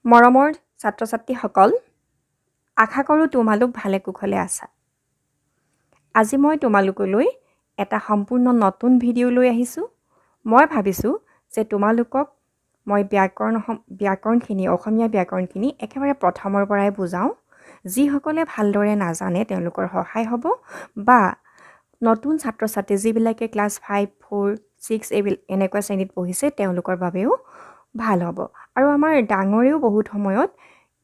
মৰমৰ ছাত্ৰ-ছাত্ৰীসকল, আশা কৰোঁ তোমালোক ভালে কুশলে আছা। আজি মই তোমালোকলৈ এটা সম্পূৰ্ণ নতুন ভিডিঅ' লৈ আহিছোঁ। মই ভাবিছোঁ যে তোমালোকক মই ব্যাকৰণখিনি অসমীয়া ব্যাকৰণখিনি একেবাৰে প্ৰথমৰ পৰাই বুজাওঁ। যিসকলে ভালদৰে নাজানে তেওঁলোকৰ সহায় হ'ব বা নতুন ছাত্ৰ-ছাত্ৰী যিবিলাকে ক্লাছ 5, 4, 6 এনেকুৱা শ্ৰেণীত পঢ়িছে তেওঁলোকৰ বাবেও ভাল হ'ব। আৰু আমাৰ ডাঙৰেও বহুত সময়ত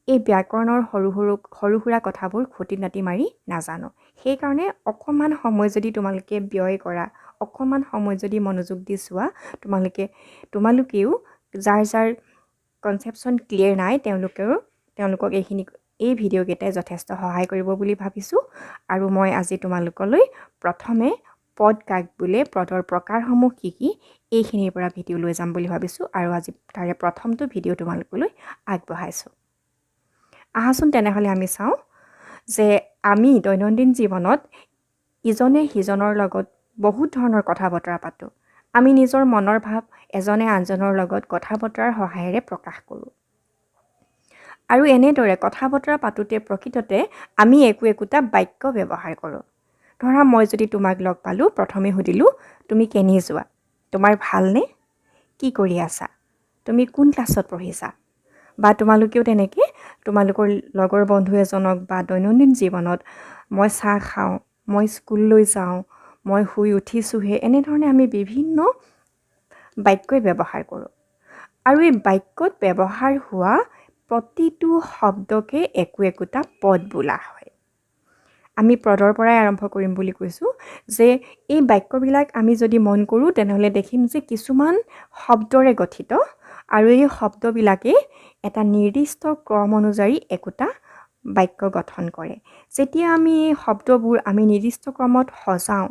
এই ব্যাকৰণৰ সৰু সুৰা কথাবোৰ খুঁটি নাটি মাৰি নাজানো। সেইকাৰণে অকণমান সময় যদি তোমালোকে ব্যয় কৰা, অকণমান সময় যদি মনোযোগ দি চোৱা, তোমালোকেও যাৰ কনচেপশ্যন ক্লিয়াৰ নাই তেওঁলোকক এই ভিডিঅ'কেইটাই যথেষ্ট সহায় কৰিব বুলি ভাবিছোঁ। আৰু মই আজি তোমালোকলৈ প্ৰথমে পদ কাক বোলে, পদৰ প্ৰকাৰসমূহ কি কি এইখিনিৰ পৰা ভিডিঅ' লৈ যাম বুলি ভাবিছোঁ আৰু আজি তাৰে প্ৰথমটো ভিডিঅ' তোমালোকলৈ আগবঢ়াইছোঁ। আহাচোন তেনেহ'লে আমি চাওঁ যে আমি দৈনন্দিন জীৱনত ইজনে সিজনৰ লগত বহুত ধৰণৰ কথা বতৰা পাতোঁ। আমি নিজৰ মনৰ ভাৱ এজনে আনজনৰ লগত কথা বতৰাৰ সহায়েৰে প্ৰকাশ কৰোঁ। আৰু এনেদৰে কথা বতৰা পাতোঁতে প্ৰকৃততে আমি একোটা বাক্য ব্যৱহাৰ কৰোঁ। ধৰা মই যদি তোমাক লগ পালোঁ, প্ৰথমে সুধিলোঁ তুমি কেনি যোৱা, তোমাৰ ভালনে, কি কৰি আছা, তুমি কোন ক্লাছত পঢ়িছা, বা তোমালোকেও তেনেকৈ তোমালোকৰ লগৰ বন্ধু এজনক বা দৈনন্দিন জীৱনত মই চাহ খাওঁ, মই স্কুললৈ যাওঁ, মই শুই উঠিছোঁহে, এনেধৰণে আমি বিভিন্ন বাক্যই ব্যৱহাৰ কৰোঁ। আৰু এই বাক্যত ব্যৱহাৰ হোৱা প্ৰতিটো শব্দকে একোটা পদ বোলা হয়। আমি পদৰ পৰাই আৰম্ভ কৰিম বুলি কৈছোঁ যে এই বাক্যবিলাক আমি যদি মন কৰোঁ তেনেহ'লে দেখিম যে কিছুমান শব্দৰে গঠিত আৰু এই শব্দবিলাকে এটা নিৰ্দিষ্ট ক্ৰম অনুযায়ী একোটা বাক্য গঠন কৰে। যেতিয়া আমি এই শব্দবোৰ আমি নিৰ্দিষ্ট ক্ৰমত সজাওঁ,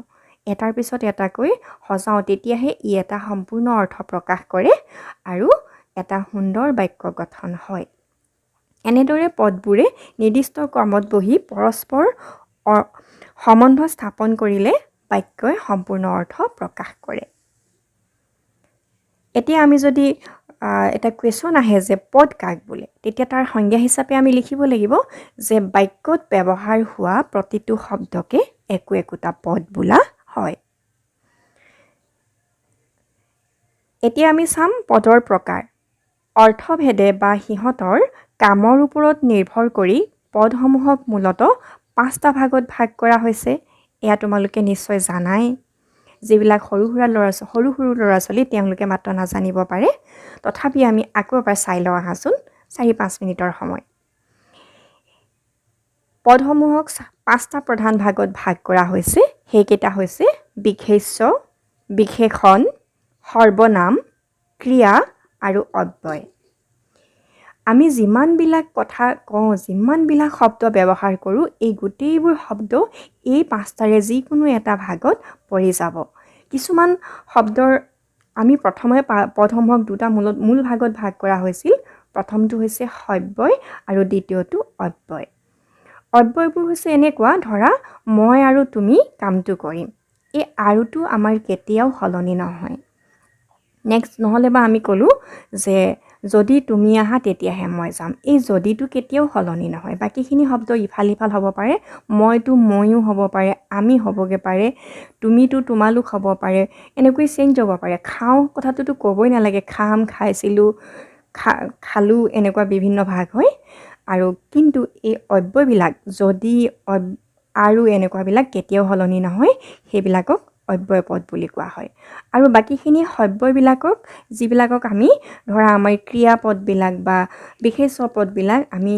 এটাৰ পিছত এটাকৈ সজাওঁ, তেতিয়াহে ই এটা সম্পূৰ্ণ অৰ্থ প্ৰকাশ কৰে আৰু এটা সুন্দৰ বাক্য গঠন হয়। এনেদৰে পদবোৰে নিৰ্দিষ্ট ক্ৰমত বহি পৰস্পৰ সম্বন্ধ স্থাপন কৰিলে বাক্যই সম্পূৰ্ণ অৰ্থ প্ৰকাশ কৰে। এতিয়া আমি যদি এটা কুৱেশ্যন আহে যে পদ কাক বোলে, তেতিয়া তাৰ সংজ্ঞা হিচাপে আমি লিখিব লাগিব যে বাক্যত ব্যৱহাৰ হোৱা প্ৰতিটো শব্দকে একোটা পদ বোলা হয়। এতিয়া আমি চাম পদৰ প্ৰকাৰ। অৰ্থভেদে বা সিহঁতৰ কামৰ ওপৰত নিৰ্ভৰ কৰি পদসমূহক মূলতঃ 5টা ভাগত ভাগ কৰা হৈছে। এয়া তোমালোকে নিশ্চয় জানাই। যিবিলাক সৰু সৰু ল'ৰা ছোৱালী তেওঁলোকে মাত্ৰ নাজানিব পাৰে। তথাপি আমি আকৌ এবাৰ চাই লওঁ আহাচোন, 4-5 মিনিটৰ সময়। পদসমূহক 5টা প্ৰধান ভাগত ভাগ কৰা হৈছে। সেইকেইটা হৈছে বিশেষ্য, বিশেষণ, সৰ্বনাম, ক্ৰিয়া আৰু অব্যয়। আমি যিমানবিলাক কথা কওঁ, যিমানবিলাক শব্দ ব্যৱহাৰ কৰোঁ, এই গোটেইবোৰ শব্দ এই 5টাৰে যিকোনো এটা ভাগত পৰি যাব। কিছুমান শব্দৰ আমি প্ৰথমে পদসমূহক দুটা মূল ভাগত ভাগ কৰা হৈছিল। প্ৰথমটো হৈছে সব্যয় আৰু দ্বিতীয়টো অব্যয়। অব্যয়বোৰ হৈছে এনেকুৱা, ধৰা মই আৰু তুমি কামটো কৰিম। এই আৰুটো আমাৰ কেতিয়াও সলনি নহয়। নেক্সট নহ'লে বা আমি ক'লোঁ যে যদি তুমি আহা তেতিয়াহে মই যাম। এই যদিটো কেতিয়াও সলনি নহয়। বাকীখিনি শব্দ ইফাল সিফাল হ'ব পাৰে। ময়ো হ'ব পাৰে, আমি হ'বগে পাৰে, তুমিতো তোমালোক হ'ব পাৰে, এনেকৈ চেঞ্জ হ'ব পাৰে। খাওঁ কথাটোতো ক'বই নালাগে, খাম, খাইছিলোঁ, খালোঁ, এনেকুৱা বিভিন্ন ভাগ হয়। আৰু কিন্তু এই অব্যয়বিলাক যদি আৰু এনেকুৱাবিলাক কেতিয়াও সলনি নহয়, সেইবিলাকক অব্যয় পদ বুলি কোৱা হয়। আৰু বাকীখিনি সব্যয়বিলাকক যিবিলাকক আমি ধৰা আমাৰ ক্ৰিয়াপদবিলাক বা বিশেষ্য পদবিলাক আমি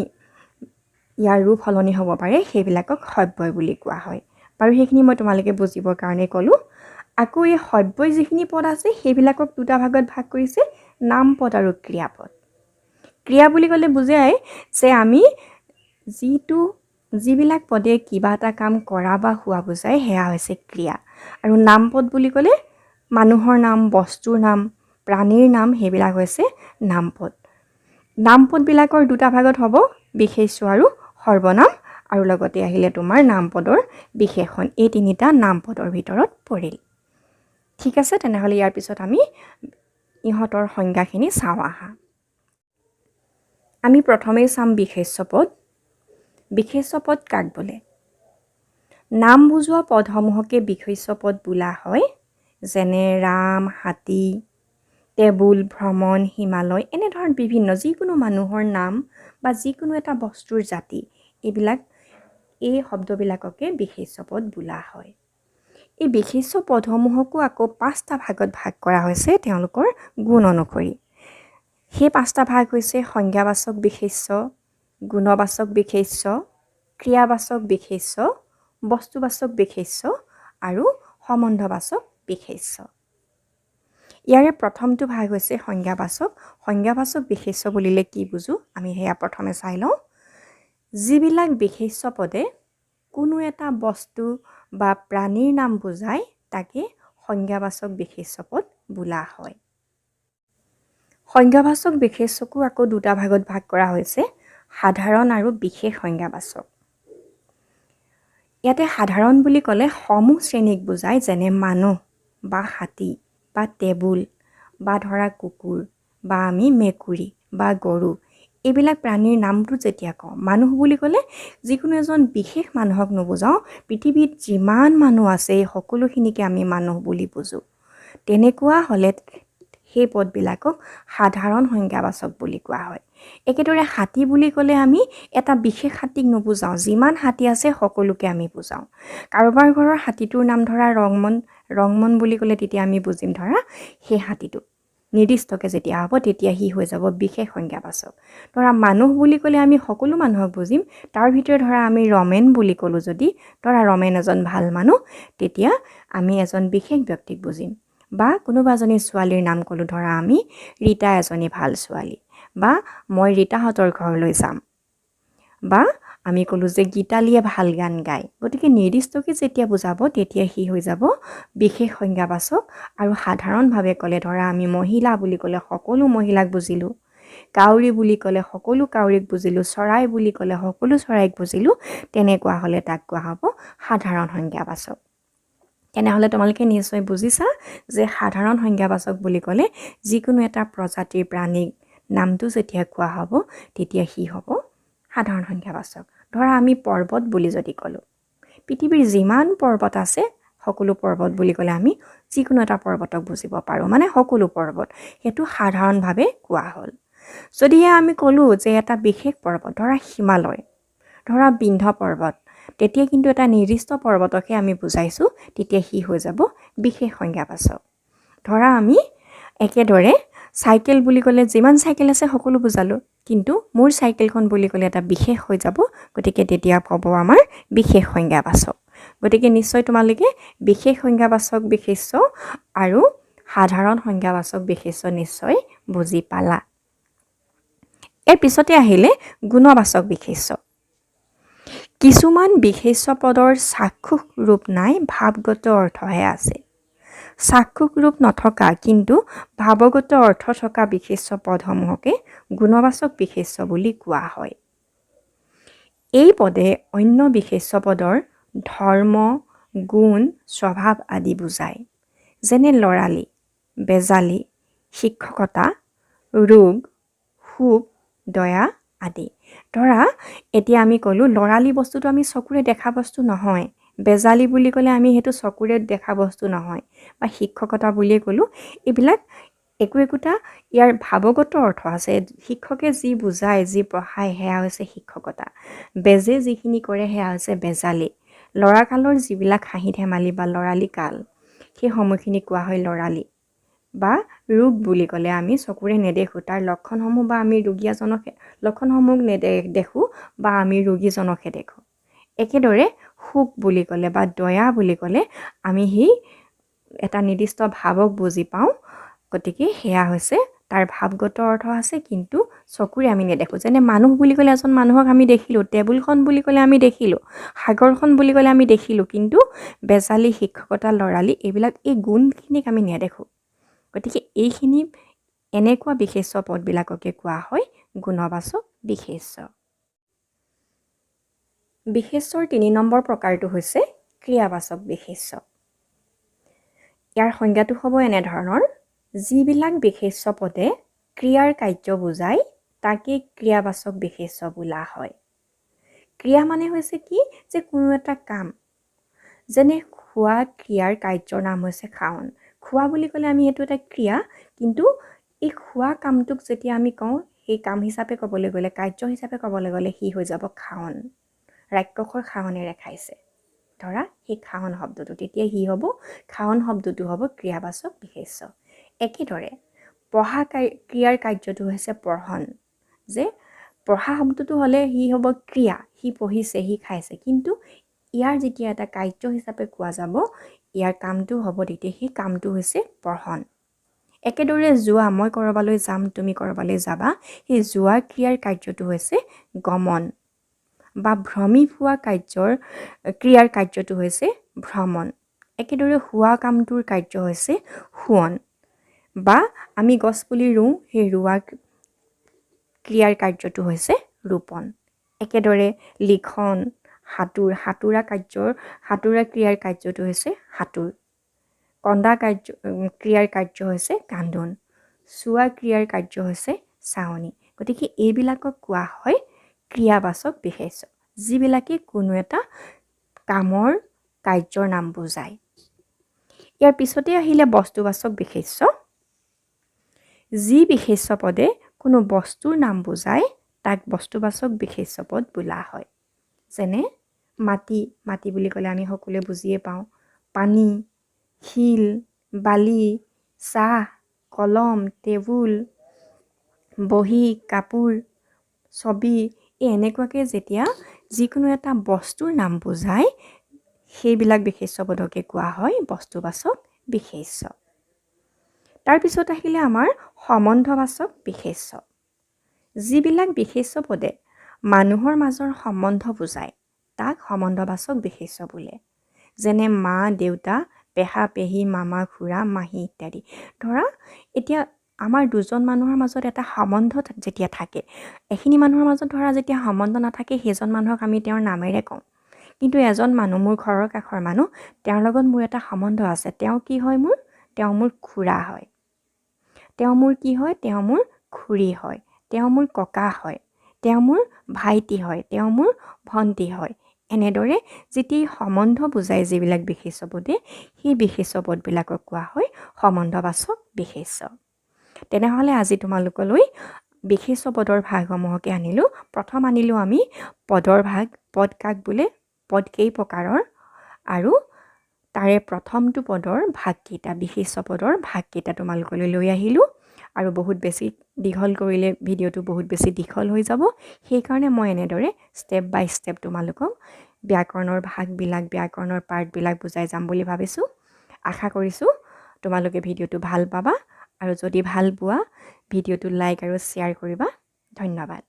ইয়াৰ ৰূপ সলনি হ'ব পাৰে, সেইবিলাকক সব্যয় বুলি কোৱা হয়। বাৰু সেইখিনি মই তোমালোকে বুজিবৰ কাৰণে ক'লোঁ। আকৌ এই সব্যয় যিখিনি পদ আছে সেইবিলাকক দুটা ভাগত ভাগ কৰিছে, নাম পদ আৰু ক্ৰিয়াপদ। ক্ৰিয়া বুলি ক'লে বুজায় যে আমি যিবিলাক পদে কিবা এটা কাম কৰা বা হোৱা বুজায়, সেয়া হৈছে ক্ৰিয়া। আৰু নাম পদ বুলি ক'লে মানুহৰ নাম, বস্তুৰ নাম, প্ৰাণীৰ নাম, সেইবিলাক হৈছে নাম পদ। নাম পদবিলাকৰ দুটা ভাগত হ'ব, বিশেষ্য আৰু সৰ্বনাম, আৰু লগতে আহিলে তোমাৰ নাম পদৰ বিশেষণ। এই তিনিটা নাম পদৰ ভিতৰত পৰিল। ঠিক আছে, তেনেহ'লে ইয়াৰ পিছত আমি ইহঁতৰ সংজ্ঞাখিনি চাওঁ আহা। আমি প্ৰথমেই চাম বিশেষ্য পদ। বিশেষ্য পদ কাক বোলে? নাম বুজোৱা পদসমূহকে বিশেষ্য পদ বোলা হয়। যেনে ৰাম, হাতী, টেবুল, ভ্ৰমণ, হিমালয়, এনেধৰণৰ বিভিন্ন যিকোনো মানুহৰ নাম বা যিকোনো এটা বস্তুৰ জাতি, এই শব্দবিলাককে বিশেষ্য পদ বোলা হয়। এই বিশেষ্য পদসমূহকো আকৌ 5টা ভাগত ভাগ কৰা হৈছে তেওঁলোকৰ গুণ অনুসৰি। সেই 5টা ভাগ হৈছে সংজ্ঞাবাচক বিশেষ্য, গুণবাচক বিশেষ্য, ক্ৰিয়াবাচক বিশেষ্য, বস্তুবাচক বিশেষ্য আৰু সম্বন্ধবাচক বিশেষ্য। ইয়াৰে প্ৰথমটো ভাগ হৈছে সংজ্ঞাবাচক। সংজ্ঞাবাচক বিশেষ্য বুলিলে কি বুজো আমি সেয়া প্ৰথমে চাই লওঁ। যিবিলাক বিশেষ্য পদে কোনো এটা বস্তু বা প্ৰাণীৰ নাম বুজায় তাকে সংজ্ঞাবাচক বিশেষ্য পদ বোলা হয়। সংজ্ঞাবাচক বিশেষ্যকো আকৌ 2টা ভাগত ভাগ কৰা হৈছে, সাধাৰণ আৰু বিশেষ সংজ্ঞাবাচক। ইয়াতে সাধাৰণ বুলি ক'লে সমূহ শ্ৰেণীক বুজায়, যেনে মানুহ বা হাতী বা টেবুল বা ধৰা কুকুৰ বা আমি মেকুৰী বা গৰু, এইবিলাক প্ৰাণীৰ নামটো যেতিয়া কওঁ। মানুহ বুলি ক'লে যিকোনো এজন বিশেষ মানুহক নুবুজাওঁ, পৃথিৱীত যিমান মানুহ আছে এই সকলোখিনিকে আমি মানুহ বুলি বুজোঁ। তেনেকুৱা হ'লে সেই পদবিলাকক সাধাৰণ সংজ্ঞাবাচক বুলি কোৱা হয়। একেদৰে হাতী বুলি ক'লে আমি এটা বিশেষ হাতীক নুবুজাওঁ, যিমান হাতী আছে সকলোকে আমি বুজাওঁ। কাৰোবাৰ ঘৰৰ হাতীটোৰ নাম ধৰা ৰংমন বুলি ক'লে তেতিয়া আমি বুজিম ধৰা সেই হাতীটো নিৰ্দিষ্টকৈ যেতিয়া হ'ব তেতিয়া সি হৈ যাব বিশেষ সংজ্ঞাবাচক। ধৰা মানুহ বুলি ক'লে আমি সকলো মানুহক বুজিম, তাৰ ভিতৰত ধৰা আমি ৰমেন বুলি ক'লোঁ, যদি ধৰা ৰমেন এজন ভাল মানুহ, তেতিয়া আমি এজন বিশেষ ব্যক্তিক বুজিম। বা কোনোবা এজনী ছোৱালীৰ নাম ক'লোঁ, ধৰা আমি ৰীতা এজনী ভাল ছোৱালী, বা মই ৰীতাহঁতৰ ঘৰলৈ যাম, বা আমি ক'লোঁ যে গীতালীয়ে ভাল গান গায়। গতিকে নিৰ্দিষ্টকৈ যেতিয়া বুজাব তেতিয়া সি হৈ যাব বিশেষ সংজ্ঞাবাচক। আৰু সাধাৰণভাৱে ক'লে ধৰা আমি মহিলা বুলি ক'লে সকলো মহিলাক বুজিলোঁ, কাউৰী বুলি ক'লে সকলো কাউৰীক বুজিলোঁ, চৰাই বুলি ক'লে সকলো চৰাইক বুজিলোঁ, তেনেকুৱা হ'লে তাক কোৱা হ'ব সাধাৰণ সংজ্ঞাবাচক। তেনেহ'লে তোমালোকে নিশ্চয় বুজিছা যে সাধাৰণ সংজ্ঞাবাচক বুলি ক'লে যিকোনো এটা প্ৰজাতিৰ প্ৰাণীক নামটো যেতিয়া কোৱা হ'ব তেতিয়া সি হ'ব সাধাৰণ সংখ্যাবাচক। ধৰা আমি পৰ্বত বুলি যদি ক'লোঁ, পৃথিৱীৰ যিমান পৰ্বত আছে সকলো পৰ্বত বুলি ক'লে আমি যিকোনো এটা পৰ্বতক বুজিব পাৰোঁ, মানে সকলো পৰ্বত, সেইটো সাধাৰণভাৱে কোৱা হ'ল। যদিহে আমি ক'লোঁ যে এটা বিশেষ পৰ্বত, ধৰা হিমালয়, ধৰা বিন্ধ্য পৰ্বত, তেতিয়া কিন্তু এটা নিৰ্দিষ্ট পৰ্বতকে আমি বুজাইছোঁ, তেতিয়া সি হৈ যাব বিশেষ সংজ্ঞাবাচক। ধৰা আমি একেদৰে চাইকেল বুলি ক'লে যিমান চাইকেল আছে সকলো বুজালোঁ, কিন্তু মোৰ চাইকেলখন বুলি ক'লে এটা বিশেষ হৈ যাব, গতিকে তেতিয়া হ'ব আমাৰ বিশেষ সংজ্ঞাবাচক। গতিকে নিশ্চয় তোমালোকে বিশেষ সংজ্ঞাবাচক বিশেষ্য আৰু সাধাৰণ সংজ্ঞাবাচক বিশেষ্য নিশ্চয় বুজি পালা। ইয়াৰ পিছতে আহিলে গুণবাচক বিশেষ্য। কিছুমান বিশেষ্য পদৰ চাক্ষুষ ৰূপ নাই, ভাৱগত অৰ্থহে আছে। চাক্ষুষ ৰূপ নথকা কিন্তু ভাৱগত অৰ্থ থকা বিশেষ্য পদসমূহকে গুণবাচক বিশেষ্য বুলি কোৱা হয়। এই পদে অন্য বিশেষ্য পদৰ ধৰ্ম, গুণ, স্বভাৱ আদি বুজায়। যেনে লৰালি, বেজালি, শিক্ষকতা, ৰোগ, সুখ, দয়া আদি। ধৰা এতিয়া আমি ক'লোঁ লৰালি বস্তুটো আমি চকুৰে দেখা বস্তু নহয়, বেজালি বুলি ক'লে আমি সেইটো চকুৰে দেখা বস্তু নহয়, বা শিক্ষকতা বুলিয়ে ক'লোঁ, এইবিলাক একোটা ইয়াৰ ভাৱগত অৰ্থ আছে। শিক্ষকে যি বুজায়, যি পঢ়ায় সেয়া হৈছে শিক্ষকতা। বেজে যিখিনি কৰে সেয়া হৈছে বেজালি। ল'ৰাকালৰ যিবিলাক হাঁহি ধেমালি বা লৰালি কাল, সেই সময়খিনি কোৱা হয় লৰালি। বা ৰোগ বুলি ক'লে আমি চকুৰে নেদেখোঁ, তাৰ লক্ষণসমূহ বা আমি ৰোগী এজনক লক্ষণসমূহ দেখোঁ বা আমি ৰোগীজনকহে দেখোঁ। একেদৰে সুখ বুলি ক'লে বা দয়া বুলি ক'লে আমি সেই এটা নিৰ্দিষ্ট ভাৱক বুজি পাওঁ, গতিকে সেয়া হৈছে তাৰ ভাৱগত অৰ্থ আছে কিন্তু চকুৰে আমি নেদেখোঁ। যেনে মানুহ বুলি ক'লে এজন মানুহক আমি দেখিলোঁ, টেবুলখন বুলি ক'লে আমি দেখিলোঁ, সাগৰখন বুলি ক'লে আমি দেখিলোঁ, কিন্তু বেজালি, শিক্ষকতা, লৰালি এইবিলাক এই গুণখিনিক আমি নেদেখোঁ। গতিকে এইখিনি এনেকুৱা বিশেষ্য পদবিলাককে কোৱা হয় গুণবাচক বিশেষ্য। বিশেষ্যৰ 3 নম্বৰ প্ৰকাৰটো হৈছে ক্ৰিয়াবাচক বিশেষ্য। ইয়াৰ সংজ্ঞাটো হ'ব এনেধৰণৰ: যিবিলাক বিশেষ্য পদে ক্ৰিয়াৰ কাৰ্য বুজায় তাকে ক্ৰিয়াবাচক বিশেষ্য বোলা হয়। ক্ৰিয়া মানে হৈছে কি যে কোনো এটা কাম, যেনে খোৱা ক্ৰিয়াৰ কাৰ্যৰ নাম হৈছে খাৱন। খোৱা বুলি ক'লে আমি এইটো এটা ক্ৰিয়া, কিন্তু এই খোৱা কামটোক যেতিয়া আমি কওঁ সেই কাম হিচাপে ক'বলৈ গ'লে, কাৰ্য হিচাপে ক'বলৈ গ'লে সি হৈ যাব খাৱন। ৰাক্ষসৰ খাৱনেৰে খাইছে, ধৰা সেই খাৱন শব্দটো, তেতিয়া সি হ'ব খাৱন শব্দটো হ'ব ক্ৰিয়াবাচক বিশেষ্য। একেদৰে পঢ়া ক্ৰিয়াৰ কাৰ্যটো হৈছে পঢ়ন, যে পঢ়া শব্দটো হ'লে সি হ'ব ক্ৰিয়া, সি পঢ়িছে, সি খাইছে, কিন্তু ইয়াৰ যেতিয়া এটা কাৰ্য হিচাপে কোৱা যাব, ইয়াৰ কামটো হ'ব তেতিয়া সেই কামটো হৈছে পঢ়ন। একেদৰে যোৱা, মই ক'ৰবালৈ যাম, তুমি ক'ৰবালৈ যাবা, সেই যোৱা ক্ৰিয়াৰ কাৰ্যটো হৈছে গমন, বা ভ্ৰমি হোৱা ক্ৰিয়াৰ কাৰ্যটো হৈছে ভ্ৰমণ। একেদৰে হোৱা কামটোৰ কাৰ্য হৈছে শোৱন, বা আমি গছপুলি ৰুওঁ, সেই ৰোৱা ক্ৰিয়াৰ কাৰ্যটো হৈছে ৰোপণ। একেদৰে লিখন, সাঁতোৰা ক্ৰিয়াৰ কাৰ্যটো হৈছে সাঁতোৰ। কন্দা ক্ৰিয়াৰ কাৰ্য হৈছে কান্দোন। চোৱা ক্ৰিয়াৰ কাৰ্য হৈছে চাৱনি। গতিকে এইবিলাকক কোৱা হয় ক্ৰিয়াবাচক বিশেষ্য, যিবিলাকে কোনো এটা কামৰ কাৰ্যৰ নাম বুজায়। ইয়াৰ পিছতে আহিলে বস্তুবাচক বিশেষ্য। যি বিশেষ্য পদে কোনো বস্তুৰ নাম বুজায় তাক বস্তুবাচক বিশেষ্য পদ বোলা হয়। যেনে মাটি বুলি ক'লে আমি সকলোৱে বুজিয়ে পাওঁ। পানী, শিল, বালি, চাহ, কলম, টেবুল, বহী, কাপোৰ, ছবি, এনেকুৱাকৈ যেতিয়া যিকোনো এটা বস্তুৰ নাম বুজায়, সেইবিলাক বিশেষ্য পদকে কোৱা হয় বস্তুবাচক বিশেষ্য। তাৰপিছত আহিলে আমাৰ সম্বন্ধবাচক বিশেষ্য। যিবিলাক বিশেষ্য পদে মানুহৰ মাজৰ সম্বন্ধ বুজায় তাক সম্বন্ধবাচক বিশেষ্য বোলে। যেনে মা, দেউতা, পেহা, পেহী, মামা, খুৰা, মাহী ইত্যাদি। ধৰা এতিয়া আমাৰ দুজন মানুহৰ মাজত এটা সম্বন্ধ যেতিয়া থাকে, এখিনি মানুহৰ মাজত ধৰা যেতিয়া সম্বন্ধ নাথাকে, সেইজন মানুহক আমি তেওঁৰ নামেৰে কওঁ। কিন্তু এজন মানুহ, মোৰ ঘৰৰ কাষৰ মানুহ, তেওঁৰ লগত মোৰ এটা সম্বন্ধ আছে। তেওঁ কি হয় মোৰ? তেওঁ মোৰ খুৰা হয়। তেওঁ মোৰ কি হয়? তেওঁ মোৰ খুৰী হয়। তেওঁ মোৰ ককা হয়। তেওঁ মোৰ ভাইটি হয়। তেওঁ মোৰ ভণ্টি হয়। এনেদৰে যেতিয়া সম্বন্ধ বুজায় যিবিলাক বিশেষ্য পদে, সেই বিশেষ্য পদবিলাকক কোৱা হয় সম্বন্ধবাচক বিশেষ্য। তেনেহ'লে আজি তোমালোকলৈ বিশেষ্য পদৰ ভাগসমূহকে আনিলোঁ। প্ৰথম আনিলোঁ আমি পদৰ ভাগ, পদ কাক বোলে, পদ কেই প্ৰকাৰৰ, আৰু তাৰে প্ৰথমটো পদৰ ভাগকেইটা, বিশেষ্য পদৰ ভাগকেইটা তোমালোকলৈ লৈ আহিলোঁ। আৰু বহুত বেছি দীঘল কৰিলে ভিডিঅ'টো বহুত বেছি দীঘল হৈ যাব, সেইকাৰণে মই এনেদৰে ষ্টেপ বাই ষ্টেপ তোমালোকক ব্যাকৰণৰ ভাগবিলাক, ব্যাকৰণৰ পাৰ্টবিলাক বুজাই যাম বুলি ভাবিছোঁ। আশা কৰিছোঁ তোমালোকে ভিডিঅ'টো ভাল পাবা, আৰু যদি ভাল পোৱা ভিডিঅ'টো লাইক আৰু শ্বেয়াৰ কৰিবা। ধন্যবাদ।